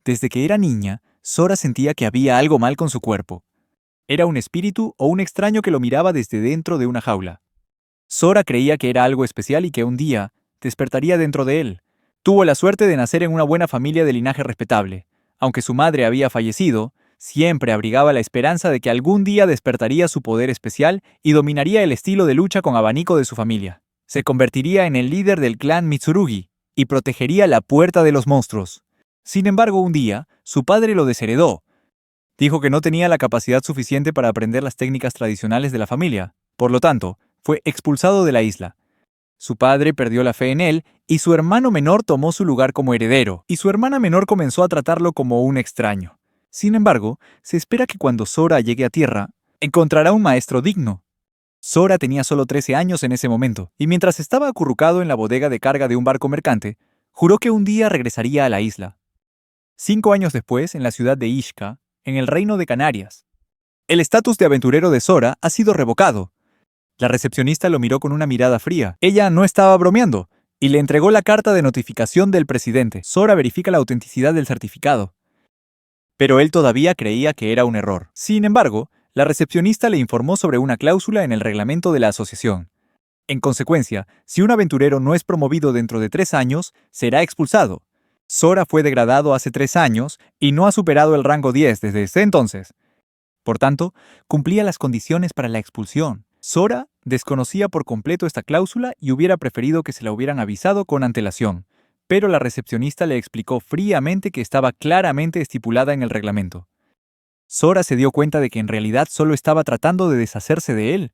Desde que era niña, Sora sentía que había algo mal con su cuerpo. Era un espíritu o un extraño que lo miraba desde dentro de una jaula. Sora creía que era algo especial y que un día despertaría dentro de él. Tuvo la suerte de nacer en una buena familia de linaje respetable. Aunque su madre había fallecido, siempre abrigaba la esperanza de que algún día despertaría su poder especial y dominaría el estilo de lucha con abanico de su familia. Se convertiría en el líder del clan Mitsurugi y protegería la puerta de los monstruos. Sin embargo, un día, su padre lo desheredó. Dijo que no tenía la capacidad suficiente para aprender las técnicas tradicionales de la familia. Por lo tanto, fue expulsado de la isla. Su padre perdió la fe en él y su hermano menor tomó su lugar como heredero, y su hermana menor comenzó a tratarlo como un extraño. Sin embargo, se espera que cuando Sora llegue a tierra, encontrará un maestro digno. Sora tenía solo 13 años en ese momento, y mientras estaba acurrucado en la bodega de carga de un barco mercante, juró que un día regresaría a la isla. 5 años después, en la ciudad de Ishka, en el reino de Canarias, el estatus de aventurero de Sora ha sido revocado. La recepcionista lo miró con una mirada fría. Ella no estaba bromeando, y le entregó la carta de notificación del presidente. Sora verifica la autenticidad del certificado. Pero él todavía creía que era un error. Sin embargo, la recepcionista le informó sobre una cláusula en el reglamento de la asociación. En consecuencia, si un aventurero no es promovido dentro de 3 años, será expulsado. Sora fue degradado hace 3 años y no ha superado el rango 10 desde ese entonces. Por tanto, cumplía las condiciones para la expulsión. Sora desconocía por completo esta cláusula y hubiera preferido que se la hubieran avisado con antelación, pero la recepcionista le explicó fríamente que estaba claramente estipulada en el reglamento. Sora se dio cuenta de que en realidad solo estaba tratando de deshacerse de él.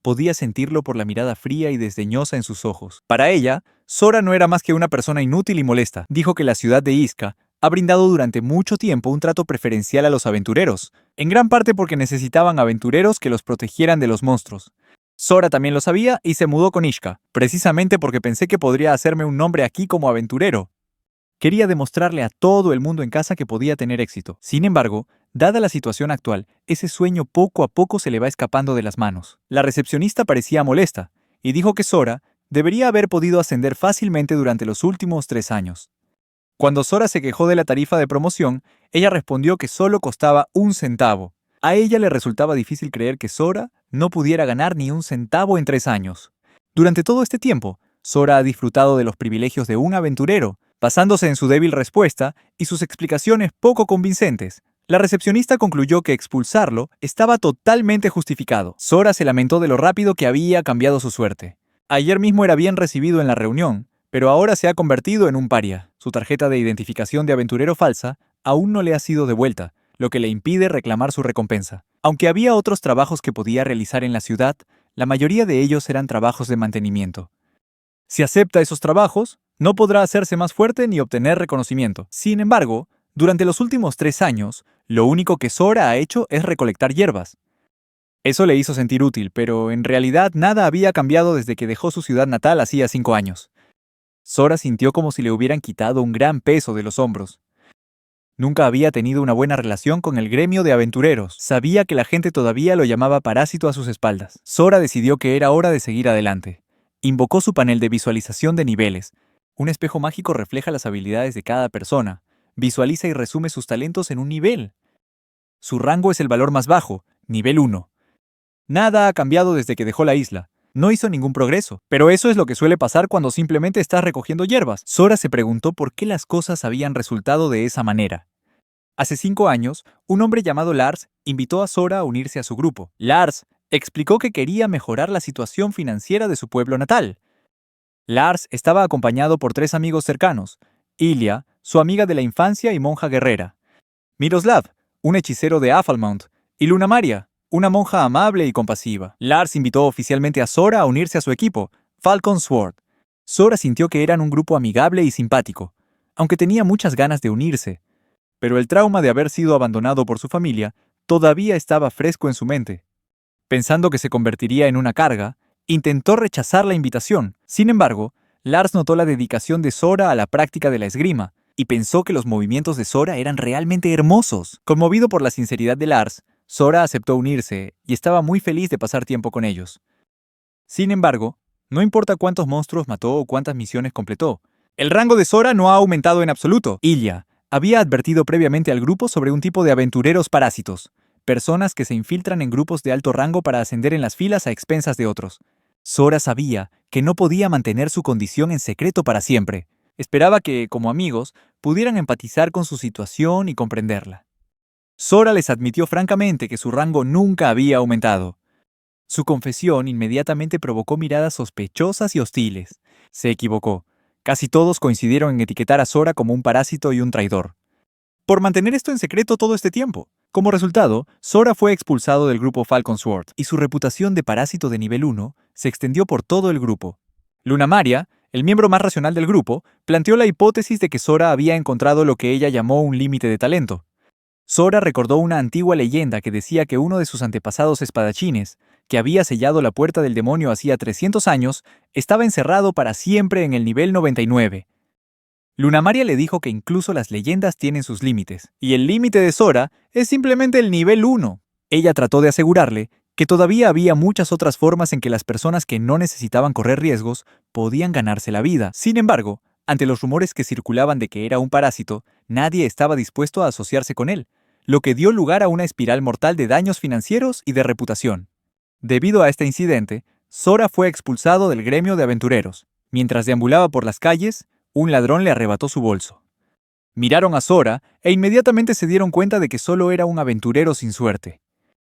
Podía sentirlo por la mirada fría y desdeñosa en sus ojos. Para ella, Sora no era más que una persona inútil y molesta. Dijo que la ciudad de Ishka ha brindado durante mucho tiempo un trato preferencial a los aventureros, en gran parte porque necesitaban aventureros que los protegieran de los monstruos. Sora también lo sabía y se mudó con Ishka, precisamente porque pensé que podría hacerme un nombre aquí como aventurero. Quería demostrarle a todo el mundo en casa que podía tener éxito. Sin embargo, dada la situación actual, ese sueño poco a poco se le va escapando de las manos. La recepcionista parecía molesta, y dijo que Sora debería haber podido ascender fácilmente durante los últimos 3 años. Cuando Sora se quejó de la tarifa de promoción, ella respondió que solo costaba 1 centavo. A ella le resultaba difícil creer que Sora no pudiera ganar ni 1 centavo en 3 años. Durante todo este tiempo, Sora ha disfrutado de los privilegios de un aventurero, basándose en su débil respuesta y sus explicaciones poco convincentes. La recepcionista concluyó que expulsarlo estaba totalmente justificado. Sora se lamentó de lo rápido que había cambiado su suerte. Ayer mismo era bien recibido en la reunión, pero ahora se ha convertido en un paria. Su tarjeta de identificación de aventurero falsa aún no le ha sido devuelta, lo que le impide reclamar su recompensa. Aunque había otros trabajos que podía realizar en la ciudad, la mayoría de ellos eran trabajos de mantenimiento. Si acepta esos trabajos, no podrá hacerse más fuerte ni obtener reconocimiento. Sin embargo, durante los últimos 3 años, lo único que Sora ha hecho es recolectar hierbas. Eso le hizo sentir útil, pero en realidad nada había cambiado desde que dejó su ciudad natal hacía 5 años. Sora sintió como si le hubieran quitado un gran peso de los hombros. Nunca había tenido una buena relación con el gremio de aventureros. Sabía que la gente todavía lo llamaba parásito a sus espaldas. Sora decidió que era hora de seguir adelante. Invocó su panel de visualización de niveles. Un espejo mágico refleja las habilidades de cada persona. Visualiza y resume sus talentos en un nivel. Su rango es el valor más bajo, nivel 1. Nada ha cambiado desde que dejó la isla. No hizo ningún progreso, pero eso es lo que suele pasar cuando simplemente estás recogiendo hierbas. Sora se preguntó por qué las cosas habían resultado de esa manera. Hace 5 años, un hombre llamado Lars invitó a Sora a unirse a su grupo. Lars explicó que quería mejorar la situación financiera de su pueblo natal. Lars estaba acompañado por 3 amigos cercanos: Ilia, su amiga de la infancia y monja guerrera; Miroslav, un hechicero de Afalmount; y Luna Maria, una monja amable y compasiva. Lars invitó oficialmente a Sora a unirse a su equipo, Falcon Sword. Sora sintió que eran un grupo amigable y simpático, aunque tenía muchas ganas de unirse. Pero el trauma de haber sido abandonado por su familia todavía estaba fresco en su mente. Pensando que se convertiría en una carga, intentó rechazar la invitación. Sin embargo, Lars notó la dedicación de Sora a la práctica de la esgrima, y pensó que los movimientos de Sora eran realmente hermosos. Conmovido por la sinceridad de Lars, Sora aceptó unirse y estaba muy feliz de pasar tiempo con ellos. Sin embargo, no importa cuántos monstruos mató o cuántas misiones completó, el rango de Sora no ha aumentado en absoluto. Ilia, había advertido previamente al grupo sobre un tipo de aventureros parásitos, personas que se infiltran en grupos de alto rango para ascender en las filas a expensas de otros. Sora sabía que no podía mantener su condición en secreto para siempre. Esperaba que, como amigos, pudieran empatizar con su situación y comprenderla. Sora les admitió francamente que su rango nunca había aumentado. Su confesión inmediatamente provocó miradas sospechosas y hostiles. Se equivocó. Casi todos coincidieron en etiquetar a Sora como un parásito y un traidor. Por mantener esto en secreto todo este tiempo. Como resultado, Sora fue expulsado del grupo Falcon Sword, y su reputación de parásito de nivel 1 se extendió por todo el grupo. Lunamaria, el miembro más racional del grupo, planteó la hipótesis de que Sora había encontrado lo que ella llamó un límite de talento. Sora recordó una antigua leyenda que decía que uno de sus antepasados espadachines, que había sellado la puerta del demonio hacía 300 años, estaba encerrado para siempre en el nivel 99. Lunamaria le dijo que incluso las leyendas tienen sus límites, y el límite de Sora es simplemente el nivel 1. Ella trató de asegurarle que todavía había muchas otras formas en que las personas que no necesitaban correr riesgos podían ganarse la vida. Sin embargo, ante los rumores que circulaban de que era un parásito, nadie estaba dispuesto a asociarse con él, lo que dio lugar a una espiral mortal de daños financieros y de reputación. Debido a este incidente, Sora fue expulsado del gremio de aventureros. Mientras deambulaba por las calles, un ladrón le arrebató su bolso. Miraron a Sora e inmediatamente se dieron cuenta de que solo era un aventurero sin suerte.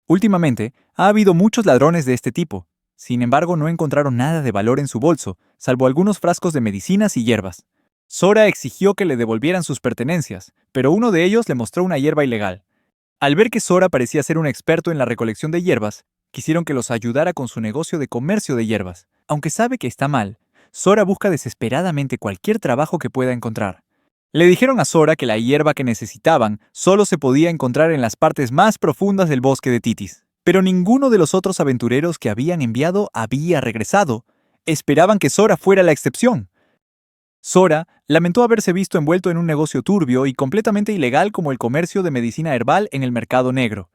Últimamente, ha habido muchos ladrones de este tipo. Sin embargo, no encontraron nada de valor en su bolso, salvo algunos frascos de medicinas y hierbas. Sora exigió que le devolvieran sus pertenencias, pero uno de ellos le mostró una hierba ilegal. Al ver que Sora parecía ser un experto en la recolección de hierbas, quisieron que los ayudara con su negocio de comercio de hierbas. Aunque sabe que está mal, Sora busca desesperadamente cualquier trabajo que pueda encontrar. Le dijeron a Sora que la hierba que necesitaban solo se podía encontrar en las partes más profundas del bosque de Titis. Pero ninguno de los otros aventureros que habían enviado había regresado. Esperaban que Sora fuera la excepción. Sora lamentó haberse visto envuelto en un negocio turbio y completamente ilegal como el comercio de medicina herbal en el mercado negro.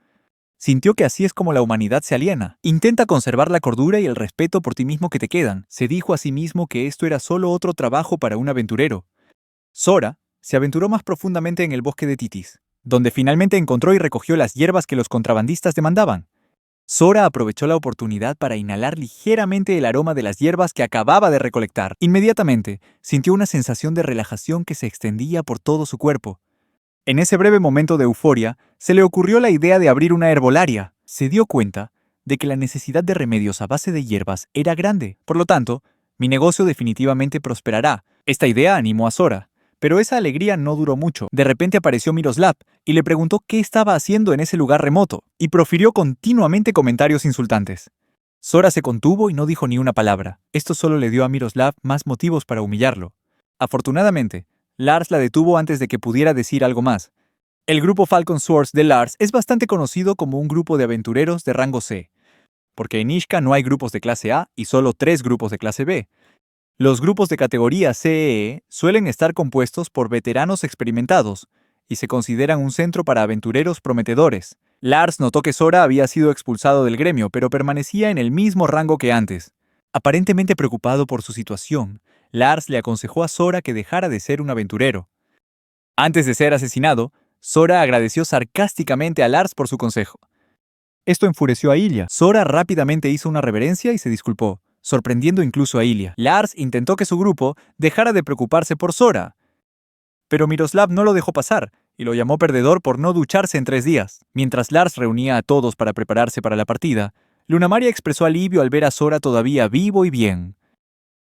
Sintió que así es como la humanidad se aliena. Intenta conservar la cordura y el respeto por ti mismo que te quedan. Se dijo a sí mismo que esto era solo otro trabajo para un aventurero. Sora se aventuró más profundamente en el bosque de Titis, donde finalmente encontró y recogió las hierbas que los contrabandistas demandaban. Sora aprovechó la oportunidad para inhalar ligeramente el aroma de las hierbas que acababa de recolectar. Inmediatamente, sintió una sensación de relajación que se extendía por todo su cuerpo. En ese breve momento de euforia, se le ocurrió la idea de abrir una herbolaria. Se dio cuenta de que la necesidad de remedios a base de hierbas era grande. Por lo tanto, mi negocio definitivamente prosperará. Esta idea animó a Sora. Pero esa alegría no duró mucho. De repente apareció Miroslav y le preguntó qué estaba haciendo en ese lugar remoto, y profirió continuamente comentarios insultantes. Sora se contuvo y no dijo ni una palabra. Esto solo le dio a Miroslav más motivos para humillarlo. Afortunadamente, Lars la detuvo antes de que pudiera decir algo más. El grupo Falcon Swords de Lars es bastante conocido como un grupo de aventureros de rango C, porque en Ishka no hay grupos de clase A y solo 3 grupos de clase B. Los grupos de categoría CEE suelen estar compuestos por veteranos experimentados y se consideran un centro para aventureros prometedores. Lars notó que Sora había sido expulsado del gremio, pero permanecía en el mismo rango que antes. Aparentemente preocupado por su situación, Lars le aconsejó a Sora que dejara de ser un aventurero. Antes de ser asesinado, Sora agradeció sarcásticamente a Lars por su consejo. Esto enfureció a Ilya. Sora rápidamente hizo una reverencia y se disculpó, sorprendiendo incluso a Ilya. Lars intentó que su grupo dejara de preocuparse por Sora, pero Miroslav no lo dejó pasar y lo llamó perdedor por no ducharse en 3 días. Mientras Lars reunía a todos para prepararse para la partida, Lunamaria expresó alivio al ver a Sora todavía vivo y bien.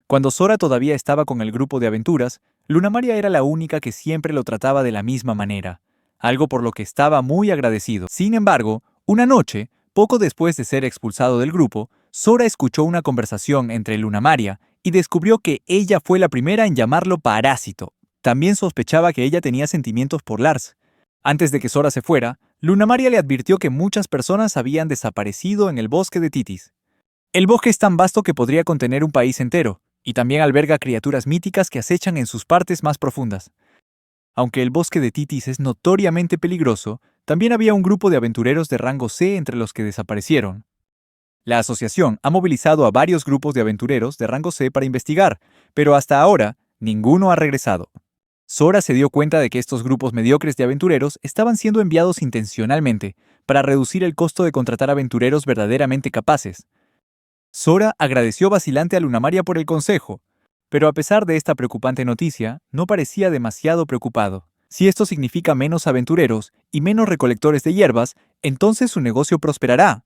Cuando Sora todavía estaba con el grupo de aventuras, Lunamaria era la única que siempre lo trataba de la misma manera, algo por lo que estaba muy agradecido. Sin embargo, una noche, poco después de ser expulsado del grupo, Sora escuchó una conversación entre Lunamaria y descubrió que ella fue la primera en llamarlo parásito. También sospechaba que ella tenía sentimientos por Lars. Antes de que Sora se fuera, Lunamaria le advirtió que muchas personas habían desaparecido en el bosque de Titis. El bosque es tan vasto que podría contener un país entero, y también alberga criaturas míticas que acechan en sus partes más profundas. Aunque el bosque de Titis es notoriamente peligroso, también había un grupo de aventureros de rango C entre los que desaparecieron. La asociación ha movilizado a varios grupos de aventureros de rango C para investigar, pero hasta ahora ninguno ha regresado. Sora se dio cuenta de que estos grupos mediocres de aventureros estaban siendo enviados intencionalmente para reducir el costo de contratar aventureros verdaderamente capaces. Sora agradeció vacilante a Lunamaria por el consejo, pero a pesar de esta preocupante noticia, no parecía demasiado preocupado. Si esto significa menos aventureros y menos recolectores de hierbas, entonces su negocio prosperará.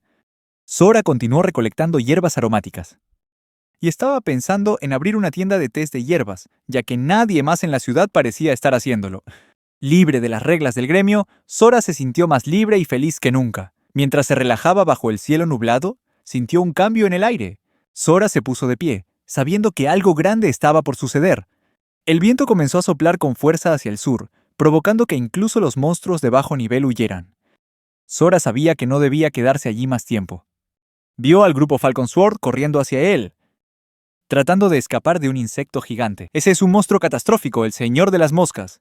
Sora continuó recolectando hierbas aromáticas. Y estaba pensando en abrir una tienda de tés de hierbas, ya que nadie más en la ciudad parecía estar haciéndolo. Libre de las reglas del gremio, Sora se sintió más libre y feliz que nunca. Mientras se relajaba bajo el cielo nublado, sintió un cambio en el aire. Sora se puso de pie, sabiendo que algo grande estaba por suceder. El viento comenzó a soplar con fuerza hacia el sur, provocando que incluso los monstruos de bajo nivel huyeran. Sora sabía que no debía quedarse allí más tiempo. Vio al grupo Falcon Sword corriendo hacia él, tratando de escapar de un insecto gigante. Ese es un monstruo catastrófico, el señor de las moscas.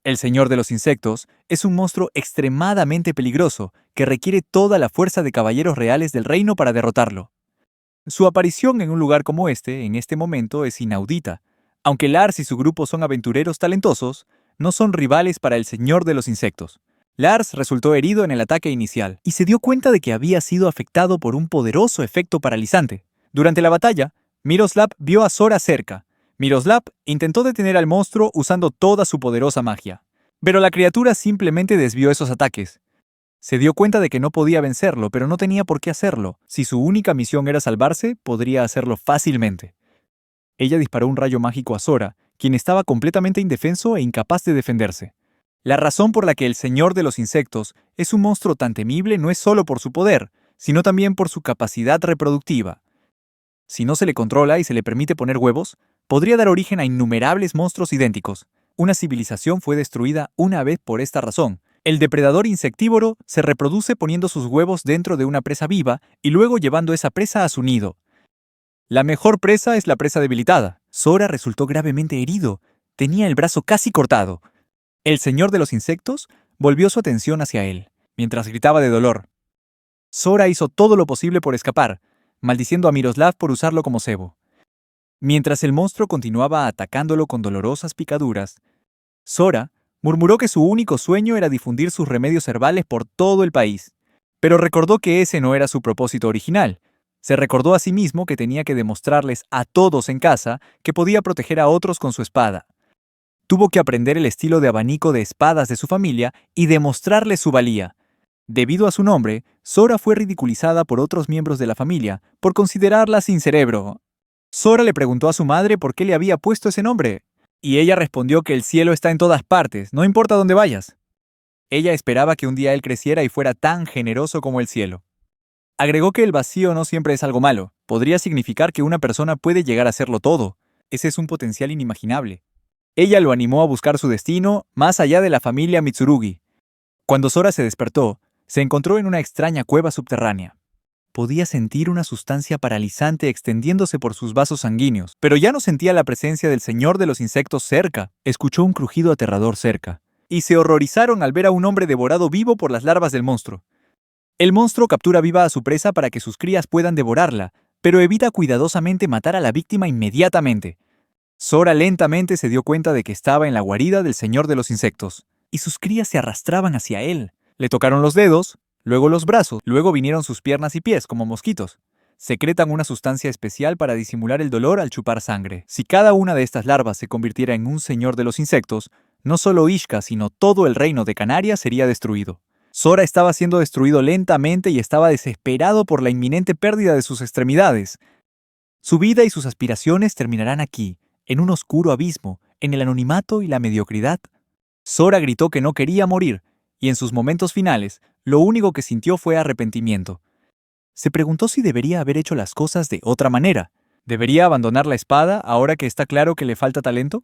El señor de los insectos es un monstruo extremadamente peligroso que requiere toda la fuerza de caballeros reales del reino para derrotarlo. Su aparición en un lugar como este, en este momento, es inaudita. Aunque Lars y su grupo son aventureros talentosos, no son rivales para el señor de los insectos. Lars resultó herido en el ataque inicial y se dio cuenta de que había sido afectado por un poderoso efecto paralizante. Durante la batalla, Miroslav vio a Sora cerca. Miroslav intentó detener al monstruo usando toda su poderosa magia, pero la criatura simplemente desvió esos ataques. Se dio cuenta de que no podía vencerlo, pero no tenía por qué hacerlo. Si su única misión era salvarse, podría hacerlo fácilmente. Ella disparó un rayo mágico a Sora, quien estaba completamente indefenso e incapaz de defenderse. La razón por la que el señor de los insectos es un monstruo tan temible no es solo por su poder, sino también por su capacidad reproductiva. Si no se le controla y se le permite poner huevos, podría dar origen a innumerables monstruos idénticos. Una civilización fue destruida una vez por esta razón. El depredador insectívoro se reproduce poniendo sus huevos dentro de una presa viva y luego llevando esa presa a su nido. La mejor presa es la presa debilitada. Sora resultó gravemente herido. Tenía el brazo casi cortado. El señor de los insectos volvió su atención hacia él, mientras gritaba de dolor. Sora hizo todo lo posible por escapar, maldiciendo a Miroslav por usarlo como cebo. Mientras el monstruo continuaba atacándolo con dolorosas picaduras, Sora murmuró que su único sueño era difundir sus remedios herbales por todo el país. Pero recordó que ese no era su propósito original. Se recordó a sí mismo que tenía que demostrarles a todos en casa que podía proteger a otros con su espada. Tuvo que aprender el estilo de abanico de espadas de su familia y demostrarles su valía. Debido a su nombre, Sora fue ridiculizada por otros miembros de la familia por considerarla sin cerebro. Sora le preguntó a su madre por qué le había puesto ese nombre, y ella respondió que el cielo está en todas partes, no importa dónde vayas. Ella esperaba que un día él creciera y fuera tan generoso como el cielo. Agregó que el vacío no siempre es algo malo, podría significar que una persona puede llegar a serlo todo. Ese es un potencial inimaginable. Ella lo animó a buscar su destino más allá de la familia Mitsurugi. Cuando Sora se despertó, se encontró en una extraña cueva subterránea. Podía sentir una sustancia paralizante extendiéndose por sus vasos sanguíneos, pero ya no sentía la presencia del señor de los insectos cerca. Escuchó un crujido aterrador cerca, y se horrorizaron al ver a un hombre devorado vivo por las larvas del monstruo. El monstruo captura viva a su presa para que sus crías puedan devorarla, pero evita cuidadosamente matar a la víctima inmediatamente. Sora lentamente se dio cuenta de que estaba en la guarida del señor de los insectos, y sus crías se arrastraban hacia él. Le tocaron los dedos, luego los brazos, luego vinieron sus piernas y pies, como mosquitos. Secretan una sustancia especial para disimular el dolor al chupar sangre. Si cada una de estas larvas se convirtiera en un señor de los insectos, no solo Ishka, sino todo el reino de Canaria sería destruido. Sora estaba siendo destruido lentamente y estaba desesperado por la inminente pérdida de sus extremidades. Su vida y sus aspiraciones terminarán aquí, en un oscuro abismo, en el anonimato y la mediocridad. Sora gritó que no quería morir, y en sus momentos finales, lo único que sintió fue arrepentimiento. Se preguntó si debería haber hecho las cosas de otra manera. ¿Debería abandonar la espada ahora que está claro que le falta talento?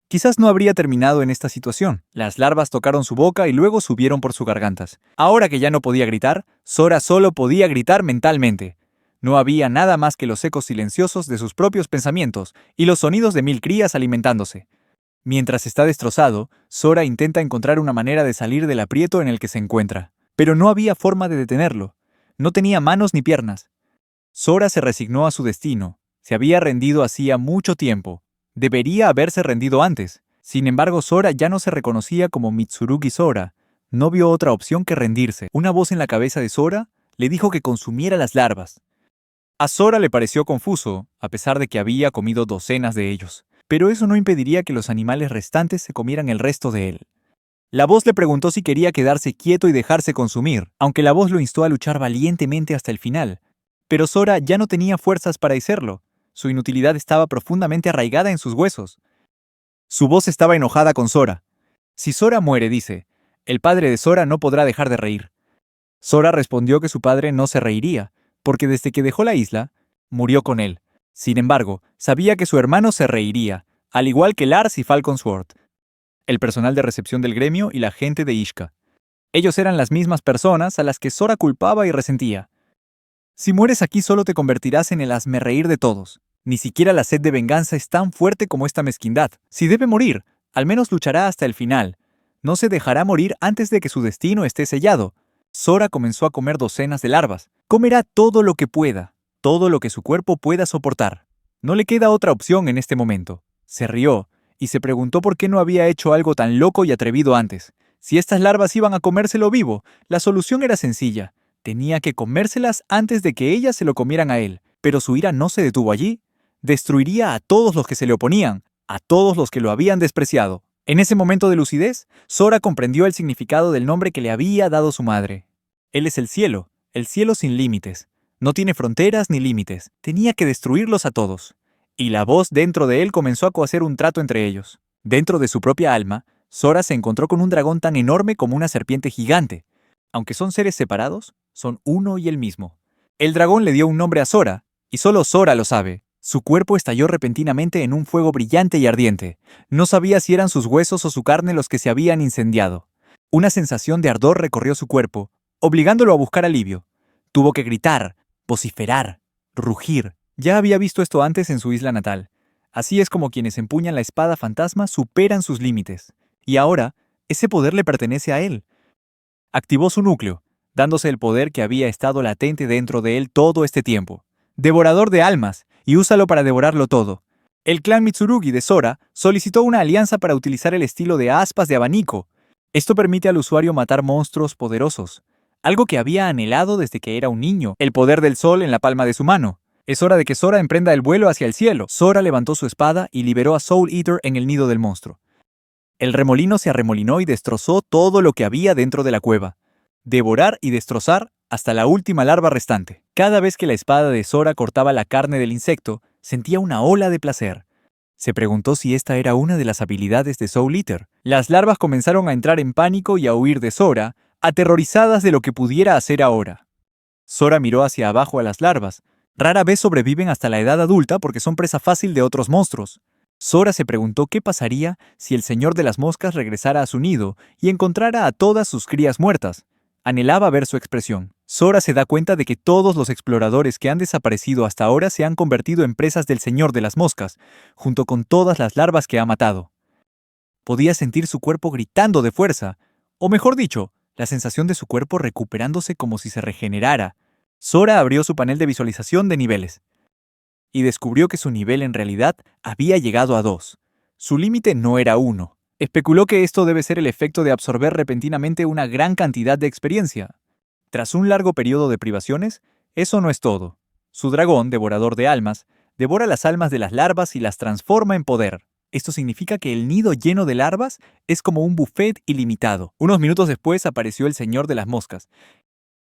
Quizás no habría terminado en esta situación. Las larvas tocaron su boca y luego subieron por sus gargantas. Ahora que ya no podía gritar, Sora solo podía gritar mentalmente. No había nada más que los ecos silenciosos de sus propios pensamientos y los sonidos de 1000 crías alimentándose. Mientras está destrozado, Sora intenta encontrar una manera de salir del aprieto en el que se encuentra. Pero no había forma de detenerlo. No tenía manos ni piernas. Sora se resignó a su destino. Se había rendido hacía mucho tiempo. Debería haberse rendido antes. Sin embargo, Sora ya no se reconocía como Mitsurugi Sora. No vio otra opción que rendirse. Una voz en la cabeza de Sora le dijo que consumiera las larvas. A Sora le pareció confuso, a pesar de que había comido docenas de ellos. Pero eso no impediría que los animales restantes se comieran el resto de él. La voz le preguntó si quería quedarse quieto y dejarse consumir, aunque la voz lo instó a luchar valientemente hasta el final. Pero Sora ya no tenía fuerzas para hacerlo. Su inutilidad estaba profundamente arraigada en sus huesos. Su voz estaba enojada con Sora. Si Sora muere, dice, el padre de Sora no podrá dejar de reír. Sora respondió que su padre no se reiría, porque desde que dejó la isla, murió con él. Sin embargo, sabía que su hermano se reiría, al igual que Lars y Falcon Sword, el personal de recepción del gremio y la gente de Ishka. Ellos eran las mismas personas a las que Sora culpaba y resentía. Si mueres aquí solo te convertirás en el hazmerreír de todos. Ni siquiera la sed de venganza es tan fuerte como esta mezquindad. Si debe morir, al menos luchará hasta el final. No se dejará morir antes de que su destino esté sellado. Sora comenzó a comer docenas de larvas. Comerá todo lo que pueda, todo lo que su cuerpo pueda soportar. No le queda otra opción en este momento. Se rió y se preguntó por qué no había hecho algo tan loco y atrevido antes. Si estas larvas iban a comérselo vivo, la solución era sencilla. Tenía que comérselas antes de que ellas se lo comieran a él. Pero su ira no se detuvo allí. Destruiría a todos los que se le oponían, a todos los que lo habían despreciado. En ese momento de lucidez, Sora comprendió el significado del nombre que le había dado su madre. Él es el cielo sin límites. No tiene fronteras ni límites. Tenía que destruirlos a todos. Y la voz dentro de él comenzó a cohacer un trato entre ellos. Dentro de su propia alma, Sora se encontró con un dragón tan enorme como una serpiente gigante. Aunque son seres separados, son uno y el mismo. El dragón le dio un nombre a Sora, y solo Sora lo sabe. Su cuerpo estalló repentinamente en un fuego brillante y ardiente. No sabía si eran sus huesos o su carne los que se habían incendiado. Una sensación de ardor recorrió su cuerpo, obligándolo a buscar alivio. Tuvo que gritar, vociferar, rugir. Ya había visto esto antes en su isla natal. Así es como quienes empuñan la espada fantasma superan sus límites. Y ahora, ese poder le pertenece a él. Activó su núcleo, dándose el poder que había estado latente dentro de él todo este tiempo. Devorador de almas, y úsalo para devorarlo todo. El clan Mitsurugi de Sora solicitó una alianza para utilizar el estilo de aspas de abanico. Esto permite al usuario matar monstruos poderosos, algo que había anhelado desde que era un niño, el poder del sol en la palma de su mano. Es hora de que Sora emprenda el vuelo hacia el cielo. Sora levantó su espada y liberó a Soul Eater en el nido del monstruo. El remolino se arremolinó y destrozó todo lo que había dentro de la cueva. Devorar y destrozar hasta la última larva restante. Cada vez que la espada de Sora cortaba la carne del insecto, sentía una ola de placer. Se preguntó si esta era una de las habilidades de Soul Eater. Las larvas comenzaron a entrar en pánico y a huir de Sora, aterrorizadas de lo que pudiera hacer ahora. Sora miró hacia abajo a las larvas. Rara vez sobreviven hasta la edad adulta porque son presa fácil de otros monstruos. Sora se preguntó qué pasaría si el señor de las moscas regresara a su nido y encontrara a todas sus crías muertas. Anhelaba ver su expresión. Sora se da cuenta de que todos los exploradores que han desaparecido hasta ahora se han convertido en presas del señor de las moscas, junto con todas las larvas que ha matado. Podía sentir su cuerpo gritando de fuerza, o mejor dicho, la sensación de su cuerpo recuperándose como si se regenerara. Sora abrió su panel de visualización de niveles y descubrió que su nivel en realidad había llegado a 2. Su límite no era 1. Especuló que esto debe ser el efecto de absorber repentinamente una gran cantidad de experiencia. Tras un largo periodo de privaciones, eso no es todo. Su dragón, devorador de almas, devora las almas de las larvas y las transforma en poder. Esto significa que el nido lleno de larvas es como un buffet ilimitado. Unos minutos después apareció el señor de las moscas.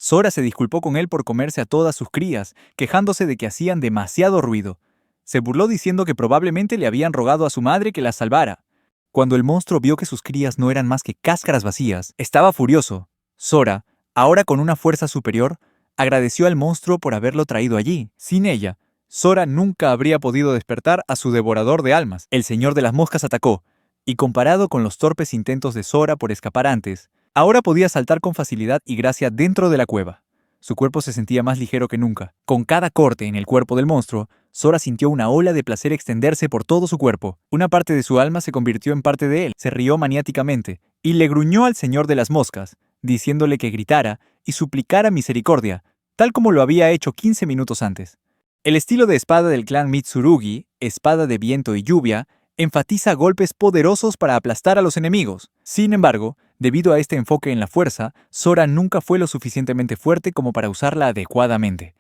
Sora se disculpó con él por comerse a todas sus crías, quejándose de que hacían demasiado ruido. Se burló diciendo que probablemente le habían rogado a su madre que las salvara. Cuando el monstruo vio que sus crías no eran más que cáscaras vacías, estaba furioso. Sora, ahora con una fuerza superior, agradeció al monstruo por haberlo traído allí. Sin ella, Sora nunca habría podido despertar a su devorador de almas. El señor de las moscas atacó, y comparado con los torpes intentos de Sora por escapar antes, ahora podía saltar con facilidad y gracia dentro de la cueva. Su cuerpo se sentía más ligero que nunca. Con cada corte en el cuerpo del monstruo, Sora sintió una ola de placer extenderse por todo su cuerpo. Una parte de su alma se convirtió en parte de él. Se rió maniáticamente y le gruñó al señor de las moscas, diciéndole que gritara y suplicara misericordia, tal como lo había hecho 15 minutos antes. El estilo de espada del clan Mitsurugi, espada de viento y lluvia, enfatiza golpes poderosos para aplastar a los enemigos. Sin embargo, debido a este enfoque en la fuerza, Sora nunca fue lo suficientemente fuerte como para usarla adecuadamente.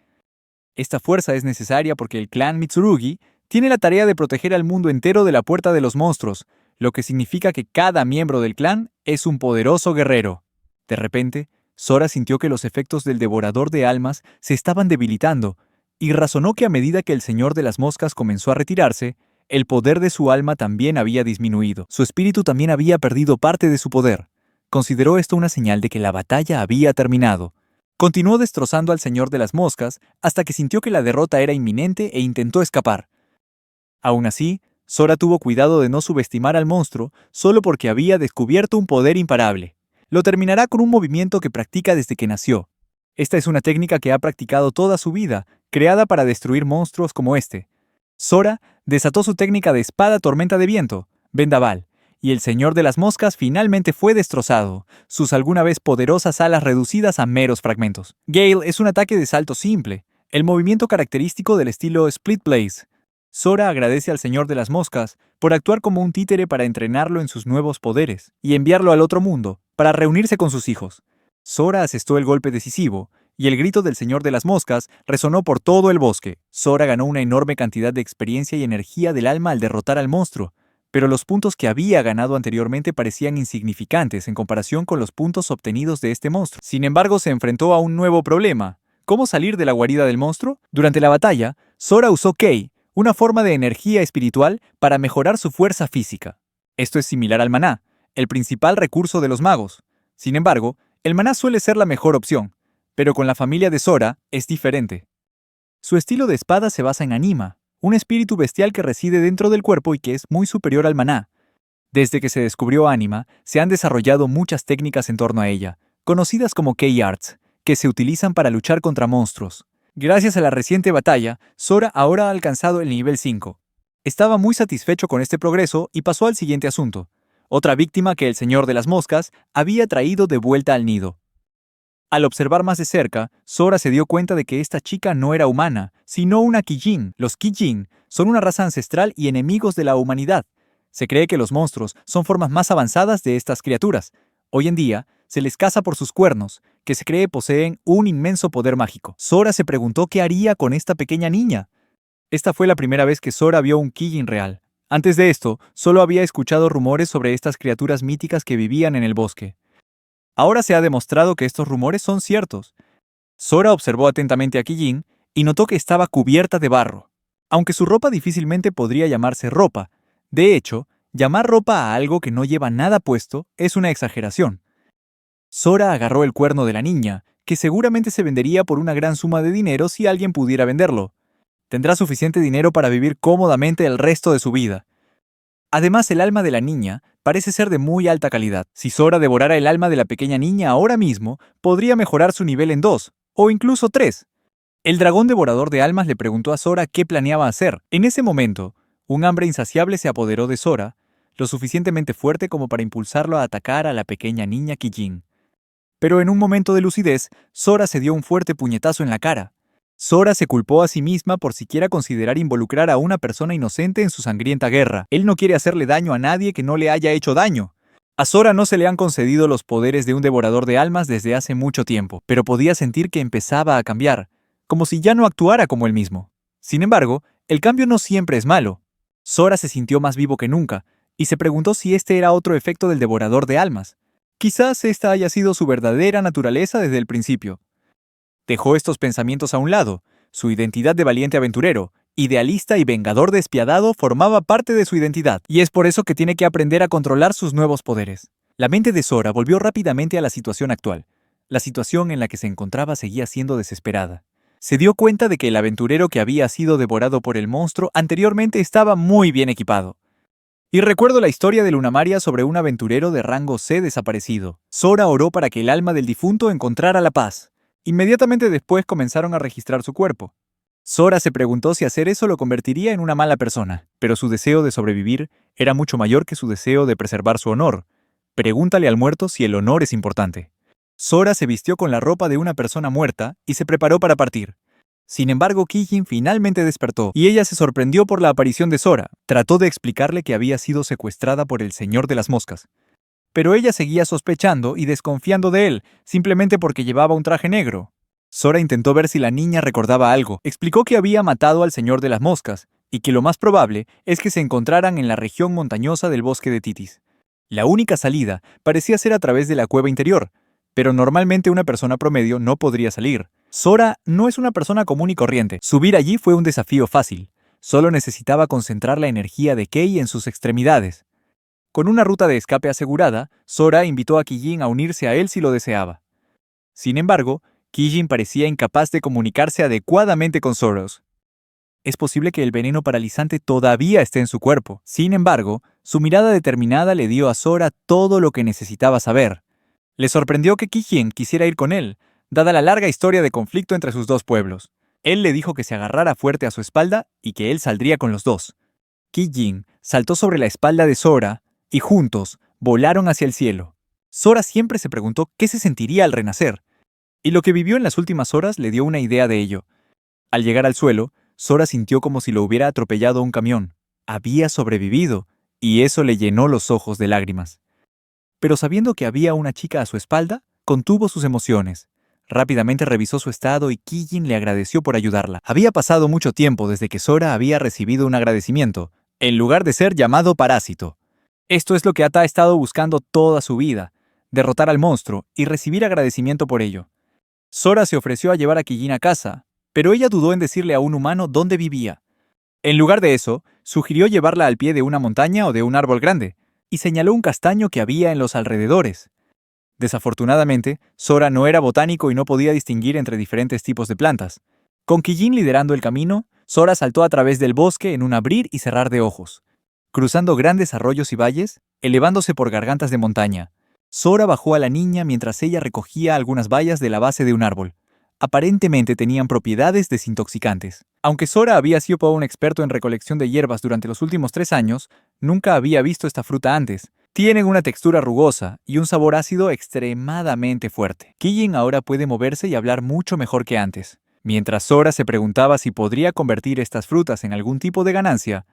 Esta fuerza es necesaria porque el clan Mitsurugi tiene la tarea de proteger al mundo entero de la puerta de los monstruos, lo que significa que cada miembro del clan es un poderoso guerrero. De repente, Sora sintió que los efectos del devorador de almas se estaban debilitando, y razonó que a medida que el Señor de las Moscas comenzó a retirarse, el poder de su alma también había disminuido. Su espíritu también había perdido parte de su poder. Consideró esto una señal de que la batalla había terminado. Continuó destrozando al Señor de las Moscas hasta que sintió que la derrota era inminente e intentó escapar. Aún así, Sora tuvo cuidado de no subestimar al monstruo solo porque había descubierto un poder imparable. Lo terminará con un movimiento que practica desde que nació. Esta es una técnica que ha practicado toda su vida, creada para destruir monstruos como este. Sora desató su técnica de espada tormenta de viento, vendaval, y el Señor de las Moscas finalmente fue destrozado, sus alguna vez poderosas alas reducidas a meros fragmentos. Gale es un ataque de salto simple, el movimiento característico del estilo Split Blaze. Sora agradece al Señor de las Moscas por actuar como un títere para entrenarlo en sus nuevos poderes y enviarlo al otro mundo, para reunirse con sus hijos. Sora asestó el golpe decisivo, y el grito del Señor de las Moscas resonó por todo el bosque. Sora ganó una enorme cantidad de experiencia y energía del alma al derrotar al monstruo, pero los puntos que había ganado anteriormente parecían insignificantes en comparación con los puntos obtenidos de este monstruo. Sin embargo, se enfrentó a un nuevo problema. ¿Cómo salir de la guarida del monstruo? Durante la batalla, Sora usó Kei, una forma de energía espiritual, para mejorar su fuerza física. Esto es similar al maná, el principal recurso de los magos. Sin embargo, el maná suele ser la mejor opción, pero con la familia de Sora es diferente. Su estilo de espada se basa en Anima, un espíritu bestial que reside dentro del cuerpo y que es muy superior al maná. Desde que se descubrió Anima, se han desarrollado muchas técnicas en torno a ella, conocidas como Kei Arts, que se utilizan para luchar contra monstruos. Gracias a la reciente batalla, Sora ahora ha alcanzado el nivel 5. Estaba muy satisfecho con este progreso y pasó al siguiente asunto. Otra víctima que el Señor de las Moscas había traído de vuelta al nido. Al observar más de cerca, Sora se dio cuenta de que esta chica no era humana, sino una Kijin. Los Kijin son una raza ancestral y enemigos de la humanidad. Se cree que los monstruos son formas más avanzadas de estas criaturas. Hoy en día, se les caza por sus cuernos, que se cree poseen un inmenso poder mágico. Sora se preguntó qué haría con esta pequeña niña. Esta fue la primera vez que Sora vio un Kijin real. Antes de esto, solo había escuchado rumores sobre estas criaturas míticas que vivían en el bosque. Ahora se ha demostrado que estos rumores son ciertos. Sora observó atentamente a Kijin y notó que estaba cubierta de barro. Aunque su ropa difícilmente podría llamarse ropa. De hecho, llamar ropa a algo que no lleva nada puesto es una exageración. Sora agarró el cuerno de la niña, que seguramente se vendería por una gran suma de dinero si alguien pudiera venderlo. Tendrá suficiente dinero para vivir cómodamente el resto de su vida. Además, el alma de la niña parece ser de muy alta calidad. Si Sora devorara el alma de la pequeña niña ahora mismo, podría mejorar su nivel en 2, o incluso 3. El dragón devorador de almas le preguntó a Sora qué planeaba hacer. En ese momento, un hambre insaciable se apoderó de Sora, lo suficientemente fuerte como para impulsarlo a atacar a la pequeña niña Kijin. Pero en un momento de lucidez, Sora se dio un fuerte puñetazo en la cara. Sora se culpó a sí misma por siquiera considerar involucrar a una persona inocente en su sangrienta guerra. Él no quiere hacerle daño a nadie que no le haya hecho daño. A Sora no se le han concedido los poderes de un devorador de almas desde hace mucho tiempo, pero podía sentir que empezaba a cambiar, como si ya no actuara como él mismo. Sin embargo, el cambio no siempre es malo. Sora se sintió más vivo que nunca, y se preguntó si este era otro efecto del devorador de almas. Quizás esta haya sido su verdadera naturaleza desde el principio. Dejó estos pensamientos a un lado. Su identidad de valiente aventurero, idealista y vengador despiadado formaba parte de su identidad, y es por eso que tiene que aprender a controlar sus nuevos poderes. La mente de Sora volvió rápidamente a la situación actual. La situación en la que se encontraba seguía siendo desesperada. Se dio cuenta de que el aventurero que había sido devorado por el monstruo anteriormente estaba muy bien equipado. Y recuerdo la historia de Lunamaria sobre un aventurero de rango C desaparecido. Sora oró para que el alma del difunto encontrara la paz. Inmediatamente después comenzaron a registrar su cuerpo. Sora se preguntó si hacer eso lo convertiría en una mala persona, pero su deseo de sobrevivir era mucho mayor que su deseo de preservar su honor. Pregúntale al muerto si el honor es importante. Sora se vistió con la ropa de una persona muerta y se preparó para partir. Sin embargo, Kijin finalmente despertó, y ella se sorprendió por la aparición de Sora. Trató de explicarle que había sido secuestrada por el Señor de las Moscas. Pero ella seguía sospechando y desconfiando de él, simplemente porque llevaba un traje negro. Sora intentó ver si la niña recordaba algo. Explicó que había matado al Señor de las Moscas, y que lo más probable es que se encontraran en la región montañosa del bosque de Titis. La única salida parecía ser a través de la cueva interior, pero normalmente una persona promedio no podría salir. Sora no es una persona común y corriente. Subir allí fue un desafío fácil. Solo necesitaba concentrar la energía de Kei en sus extremidades. Con una ruta de escape asegurada, Sora invitó a Kijin a unirse a él si lo deseaba. Sin embargo, Kijin parecía incapaz de comunicarse adecuadamente con Zoros. Es posible que el veneno paralizante todavía esté en su cuerpo. Sin embargo, su mirada determinada le dio a Sora todo lo que necesitaba saber. Le sorprendió que Kijin quisiera ir con él, dada la larga historia de conflicto entre sus dos pueblos. Él le dijo que se agarrara fuerte a su espalda y que él saldría con los dos. Kijin saltó sobre la espalda de Sora y juntos volaron hacia el cielo. Sora siempre se preguntó qué se sentiría al renacer, y lo que vivió en las últimas horas le dio una idea de ello. Al llegar al suelo, Sora sintió como si lo hubiera atropellado un camión. Había sobrevivido, y eso le llenó los ojos de lágrimas. Pero sabiendo que había una chica a su espalda, contuvo sus emociones. Rápidamente revisó su estado y Kijin le agradeció por ayudarla. Había pasado mucho tiempo desde que Sora había recibido un agradecimiento, en lugar de ser llamado parásito. Esto es lo que Ata ha estado buscando toda su vida, derrotar al monstruo y recibir agradecimiento por ello. Sora se ofreció a llevar a Kijin a casa, pero ella dudó en decirle a un humano dónde vivía. En lugar de eso, sugirió llevarla al pie de una montaña o de un árbol grande, y señaló un castaño que había en los alrededores. Desafortunadamente, Sora no era botánico y no podía distinguir entre diferentes tipos de plantas. Con Kijin liderando el camino, Sora saltó a través del bosque en un abrir y cerrar de ojos, cruzando grandes arroyos y valles, elevándose por gargantas de montaña. Sora bajó a la niña mientras ella recogía algunas bayas de la base de un árbol. Aparentemente tenían propiedades desintoxicantes. Aunque Sora había sido un experto en recolección de hierbas durante los últimos 3 años, nunca había visto esta fruta antes. Tienen una textura rugosa y un sabor ácido extremadamente fuerte. Kijin ahora puede moverse y hablar mucho mejor que antes. Mientras Sora se preguntaba si podría convertir estas frutas en algún tipo de ganancia,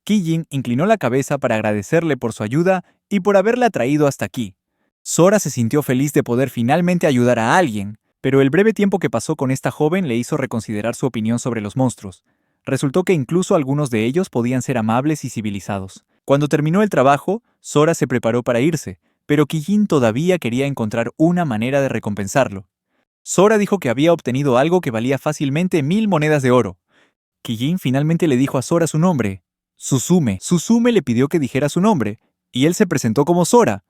Kijin inclinó la cabeza para agradecerle por su ayuda y por haberla traído hasta aquí. Sora se sintió feliz de poder finalmente ayudar a alguien, pero el breve tiempo que pasó con esta joven le hizo reconsiderar su opinión sobre los monstruos. Resultó que incluso algunos de ellos podían ser amables y civilizados. Cuando terminó el trabajo, Sora se preparó para irse, pero Kijin todavía quería encontrar una manera de recompensarlo. Sora dijo que había obtenido algo que valía fácilmente 1000 monedas de oro. Kijin finalmente le dijo a Sora su nombre: Suzume. Suzume le pidió que dijera su nombre, y él se presentó como Sora.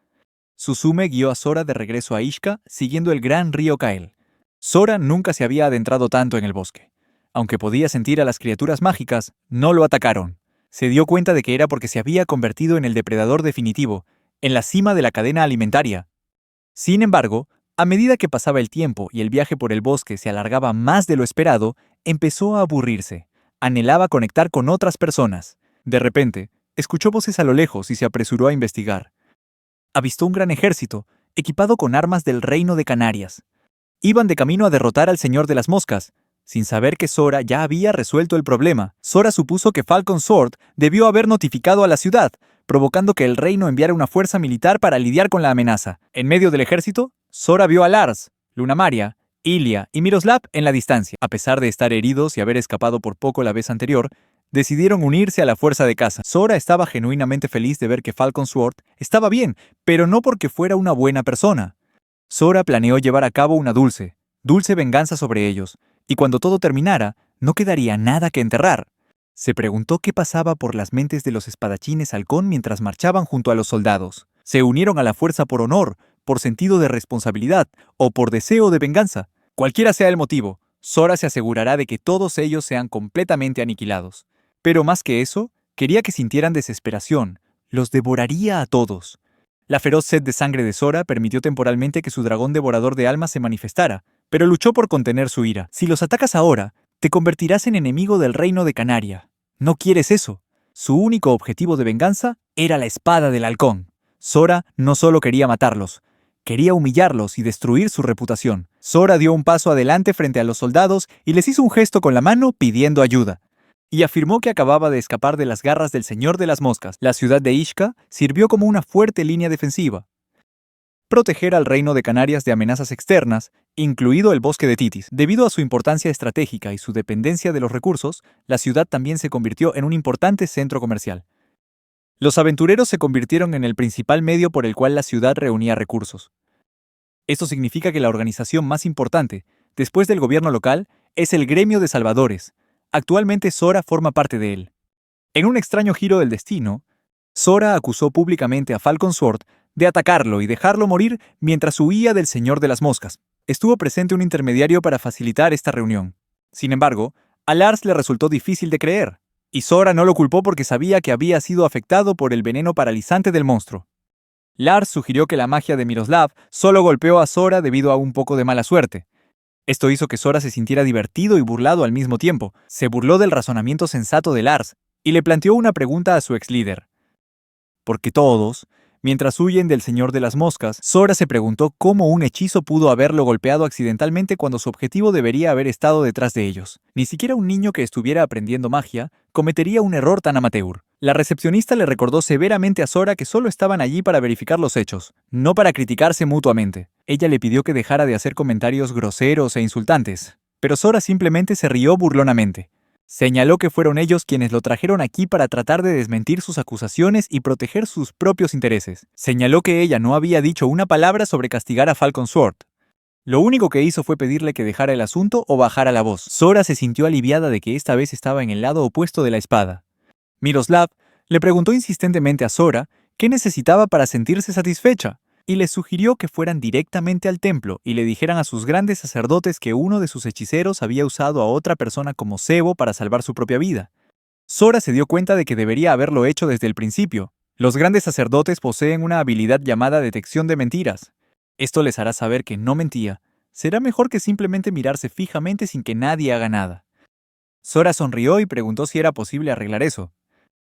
Suzume guió a Sora de regreso a Ishka, siguiendo el gran río Kael. Sora nunca se había adentrado tanto en el bosque. Aunque podía sentir a las criaturas mágicas, no lo atacaron. Se dio cuenta de que era porque se había convertido en el depredador definitivo, en la cima de la cadena alimentaria. Sin embargo, a medida que pasaba el tiempo y el viaje por el bosque se alargaba más de lo esperado, empezó a aburrirse. Anhelaba conectar con otras personas. De repente, escuchó voces a lo lejos y se apresuró a investigar. Avistó un gran ejército, equipado con armas del reino de Canarias. Iban de camino a derrotar al Señor de las Moscas, sin saber que Sora ya había resuelto el problema. Sora supuso que Falcon Sword debió haber notificado a la ciudad, provocando que el reino enviara una fuerza militar para lidiar con la amenaza. En medio del ejército, Sora vio a Lars, Lunamaria, Ilia y Miroslav en la distancia. A pesar de estar heridos y haber escapado por poco la vez anterior, decidieron unirse a la fuerza de caza. Sora estaba genuinamente feliz de ver que Falcon Sword estaba bien, pero no porque fuera una buena persona. Sora planeó llevar a cabo una dulce venganza sobre ellos, y cuando todo terminara, no quedaría nada que enterrar. Se preguntó qué pasaba por las mentes de los espadachines halcón mientras marchaban junto a los soldados. Se unieron a la fuerza por honor, por sentido de responsabilidad o por deseo de venganza. Cualquiera sea el motivo, Sora se asegurará de que todos ellos sean completamente aniquilados. Pero más que eso, quería que sintieran desesperación. Los devoraría a todos. La feroz sed de sangre de Sora permitió temporalmente que su dragón devorador de almas se manifestara, pero luchó por contener su ira. Si los atacas ahora, te convertirás en enemigo del reino de Canaria. No quieres eso. Su único objetivo de venganza era la espada del halcón. Sora no solo quería matarlos, Quería humillarlos y destruir su reputación. Sora dio un paso adelante frente a los soldados y les hizo un gesto con la mano pidiendo ayuda. Y afirmó que acababa de escapar de las garras del Señor de las Moscas. La ciudad de Ishka sirvió como una fuerte línea defensiva. Proteger al reino de Canarias de amenazas externas, incluido el bosque de Titis. Debido a su importancia estratégica y su dependencia de los recursos, la ciudad también se convirtió en un importante centro comercial. Los aventureros se convirtieron en el principal medio por el cual la ciudad reunía recursos. Esto significa que la organización más importante, después del gobierno local, es el Gremio de Salvadores. Actualmente Sora forma parte de él. En un extraño giro del destino, Sora acusó públicamente a Falcon Sword de atacarlo y dejarlo morir mientras huía del Señor de las Moscas. Estuvo presente un intermediario para facilitar esta reunión. Sin embargo, a Lars le resultó difícil de creer, y Sora no lo culpó porque sabía que había sido afectado por el veneno paralizante del monstruo. Lars sugirió que la magia de Miroslav solo golpeó a Sora debido a un poco de mala suerte. Esto hizo que Sora se sintiera divertido y burlado al mismo tiempo. Se burló del razonamiento sensato de Lars y le planteó una pregunta a su ex líder. Porque todos, mientras huyen del Señor de las Moscas, Sora se preguntó cómo un hechizo pudo haberlo golpeado accidentalmente cuando su objetivo debería haber estado detrás de ellos. Ni siquiera un niño que estuviera aprendiendo magia cometería un error tan amateur. La recepcionista le recordó severamente a Sora que solo estaban allí para verificar los hechos, no para criticarse mutuamente. Ella le pidió que dejara de hacer comentarios groseros e insultantes, pero Sora simplemente se rió burlonamente. Señaló que fueron ellos quienes lo trajeron aquí para tratar de desmentir sus acusaciones y proteger sus propios intereses. Señaló que ella no había dicho una palabra sobre castigar a Falcon Sword. Lo único que hizo fue pedirle que dejara el asunto o bajara la voz. Sora se sintió aliviada de que esta vez estaba en el lado opuesto de la espada. Miroslav le preguntó insistentemente a Sora qué necesitaba para sentirse satisfecha, y le sugirió que fueran directamente al templo y le dijeran a sus grandes sacerdotes que uno de sus hechiceros había usado a otra persona como cebo para salvar su propia vida. Sora se dio cuenta de que debería haberlo hecho desde el principio. Los grandes sacerdotes poseen una habilidad llamada detección de mentiras. Esto les hará saber que no mentía. Será mejor que simplemente mirarse fijamente sin que nadie haga nada. Sora sonrió y preguntó si era posible arreglar eso.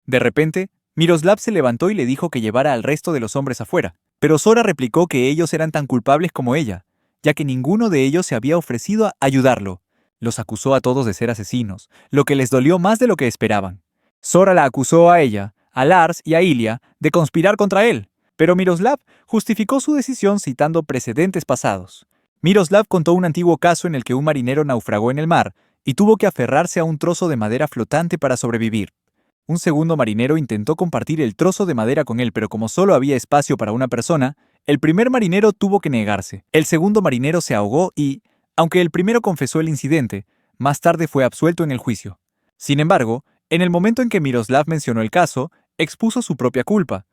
De repente, Miroslav se levantó y le dijo que llevara al resto de los hombres afuera. Pero Sora replicó que ellos eran tan culpables como ella, ya que ninguno de ellos se había ofrecido a ayudarlo. Los acusó a todos de ser asesinos, lo que les dolió más de lo que esperaban. Sora la acusó a ella, a Lars y a Ilya de conspirar contra él, pero Miroslav justificó su decisión citando precedentes pasados. Miroslav contó un antiguo caso en el que un marinero naufragó en el mar y tuvo que aferrarse a un trozo de madera flotante para sobrevivir. Un segundo marinero intentó compartir el trozo de madera con él, pero como solo había espacio para una persona, el primer marinero tuvo que negarse. El segundo marinero se ahogó y, aunque el primero confesó el incidente, más tarde fue absuelto en el juicio. Sin embargo, en el momento en que Miroslav mencionó el caso, expuso su propia culpa.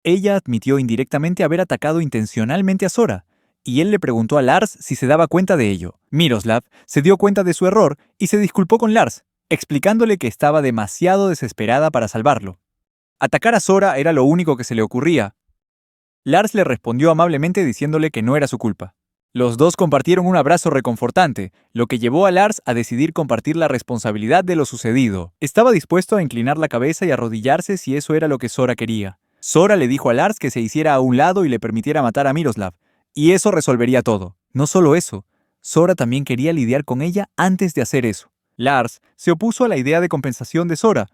Ella admitió indirectamente haber atacado intencionalmente a Sora, y él le preguntó a Lars si se daba cuenta de ello. Miroslav se dio cuenta de su error y se disculpó con Lars, explicándole que estaba demasiado desesperada para salvarlo. Atacar a Sora era lo único que se le ocurría. Lars le respondió amablemente diciéndole que no era su culpa. Los dos compartieron un abrazo reconfortante, lo que llevó a Lars a decidir compartir la responsabilidad de lo sucedido. Estaba dispuesto a inclinar la cabeza y arrodillarse si eso era lo que Sora quería. Sora le dijo a Lars que se hiciera a un lado y le permitiera matar a Miroslav, y eso resolvería todo. No solo eso, Sora también quería lidiar con ella antes de hacer eso. Lars se opuso a la idea de compensación de Sora,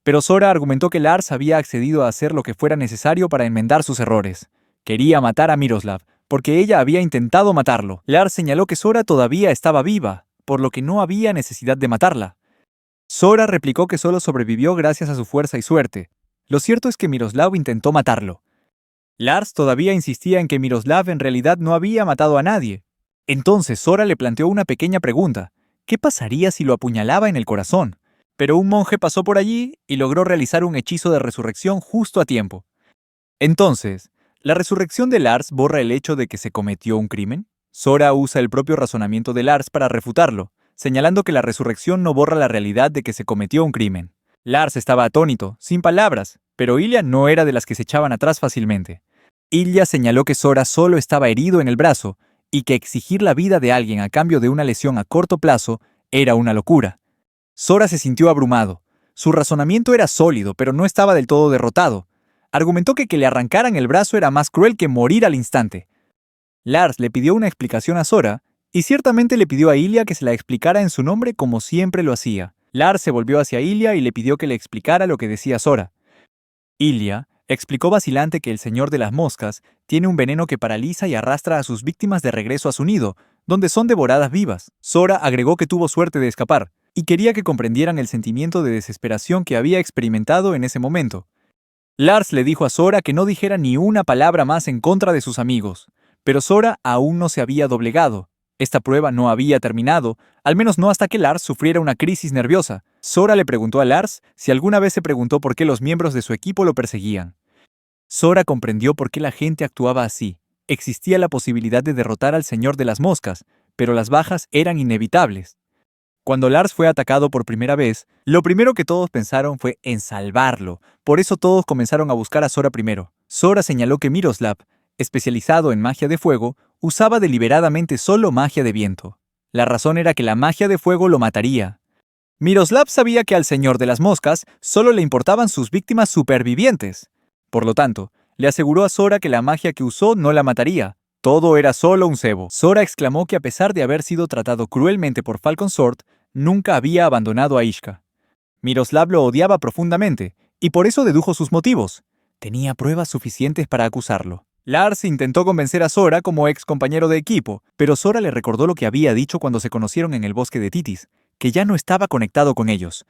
pero Sora argumentó que Lars había accedido a hacer lo que fuera necesario para enmendar sus errores. Quería matar a Miroslav, porque ella había intentado matarlo. Lars señaló que Sora todavía estaba viva, por lo que no había necesidad de matarla. Sora replicó que solo sobrevivió gracias a su fuerza y suerte. Lo cierto es que Miroslav intentó matarlo. Lars todavía insistía en que Miroslav en realidad no había matado a nadie. Entonces Sora le planteó una pequeña pregunta. ¿Qué pasaría si lo apuñalaba en el corazón? Pero un monje pasó por allí y logró realizar un hechizo de resurrección justo a tiempo. Entonces, ¿la resurrección de Lars borra el hecho de que se cometió un crimen? Sora usa el propio razonamiento de Lars para refutarlo, señalando que la resurrección no borra la realidad de que se cometió un crimen. Lars estaba atónito, sin palabras, pero Ilya no era de las que se echaban atrás fácilmente. Ilya señaló que Sora solo estaba herido en el brazo, y que exigir la vida de alguien a cambio de una lesión a corto plazo era una locura. Sora se sintió abrumado. Su razonamiento era sólido, pero no estaba del todo derrotado. Argumentó que le arrancaran el brazo era más cruel que morir al instante. Lars le pidió una explicación a Sora, y ciertamente le pidió a Ilia que se la explicara en su nombre como siempre lo hacía. Lars se volvió hacia Ilia y le pidió que le explicara lo que decía Sora. Ilia explicó vacilante que el Señor de las Moscas tiene un veneno que paraliza y arrastra a sus víctimas de regreso a su nido, donde son devoradas vivas. Sora agregó que tuvo suerte de escapar, y quería que comprendieran el sentimiento de desesperación que había experimentado en ese momento. Lars le dijo a Sora que no dijera ni una palabra más en contra de sus amigos, pero Sora aún no se había doblegado. Esta prueba no había terminado, al menos no hasta que Lars sufriera una crisis nerviosa. Sora le preguntó a Lars si alguna vez se preguntó por qué los miembros de su equipo lo perseguían. Sora comprendió por qué la gente actuaba así. Existía la posibilidad de derrotar al Señor de las Moscas, pero las bajas eran inevitables. Cuando Lars fue atacado por primera vez, lo primero que todos pensaron fue en salvarlo. Por eso todos comenzaron a buscar a Sora primero. Sora señaló que Miroslav, especializado en magia de fuego, usaba deliberadamente solo magia de viento. La razón era que la magia de fuego lo mataría. Miroslav sabía que al Señor de las Moscas solo le importaban sus víctimas supervivientes. Por lo tanto, le aseguró a Sora que la magia que usó no la mataría. Todo era solo un cebo. Sora exclamó que a pesar de haber sido tratado cruelmente por Falcon Sword, nunca había abandonado a Ishka. Miroslav lo odiaba profundamente, y por eso dedujo sus motivos. Tenía pruebas suficientes para acusarlo. Lars intentó convencer a Sora como ex compañero de equipo, pero Sora le recordó lo que había dicho cuando se conocieron en el bosque de Titis, que ya no estaba conectado con ellos.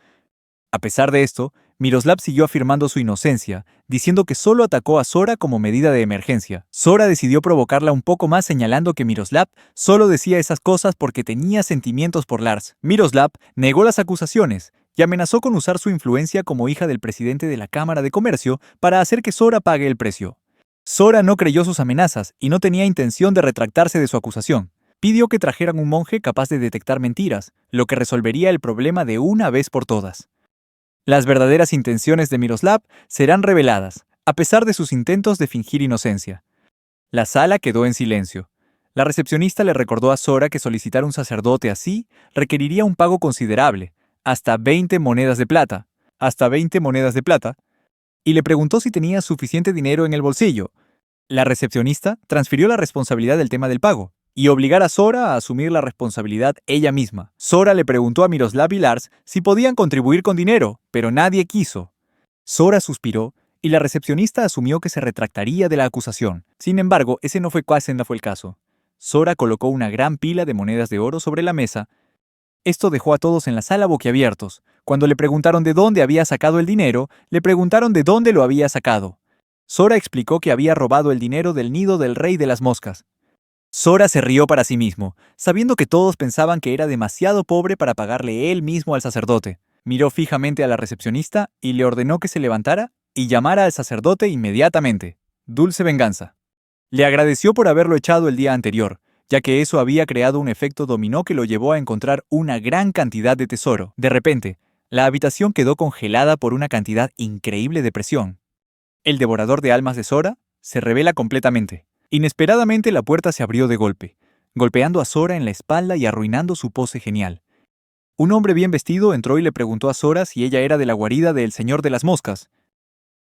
A pesar de esto, Miroslav siguió afirmando su inocencia, diciendo que solo atacó a Sora como medida de emergencia. Sora decidió provocarla un poco más señalando que Miroslav solo decía esas cosas porque tenía sentimientos por Lars. Miroslav negó las acusaciones y amenazó con usar su influencia como hija del presidente de la Cámara de Comercio para hacer que Sora pague el precio. Sora no creyó sus amenazas y no tenía intención de retractarse de su acusación. Pidió que trajeran un monje capaz de detectar mentiras, lo que resolvería el problema de una vez por todas. Las verdaderas intenciones de Miroslav serán reveladas, a pesar de sus intentos de fingir inocencia. La sala quedó en silencio. La recepcionista le recordó a Sora que solicitar un sacerdote así requeriría un pago considerable, hasta 20 monedas de plata, y le preguntó si tenía suficiente dinero en el bolsillo. La recepcionista transfirió la responsabilidad del tema del pago, y obligar a Sora a asumir la responsabilidad ella misma. Sora le preguntó a Miroslav y Lars si podían contribuir con dinero, pero nadie quiso. Sora suspiró, y la recepcionista asumió que se retractaría de la acusación. Sin embargo, ese no fue el caso. Sora colocó una gran pila de monedas de oro sobre la mesa. Esto dejó a todos en la sala boquiabiertos. Cuando le preguntaron de dónde había sacado el dinero, le preguntaron de dónde lo había sacado. Sora explicó que había robado el dinero del nido del rey de las moscas. Sora se rió para sí mismo, sabiendo que todos pensaban que era demasiado pobre para pagarle él mismo al sacerdote. Miró fijamente a la recepcionista y le ordenó que se levantara y llamara al sacerdote inmediatamente. Dulce venganza. Le agradeció por haberlo echado el día anterior, ya que eso había creado un efecto dominó que lo llevó a encontrar una gran cantidad de tesoro. De repente, la habitación quedó congelada por una cantidad increíble de presión. El devorador de almas de Sora se revela completamente. Inesperadamente la puerta se abrió de golpe, golpeando a Sora en la espalda y arruinando su pose genial. Un hombre bien vestido entró y le preguntó a Sora si ella era de la guarida del Señor de las Moscas.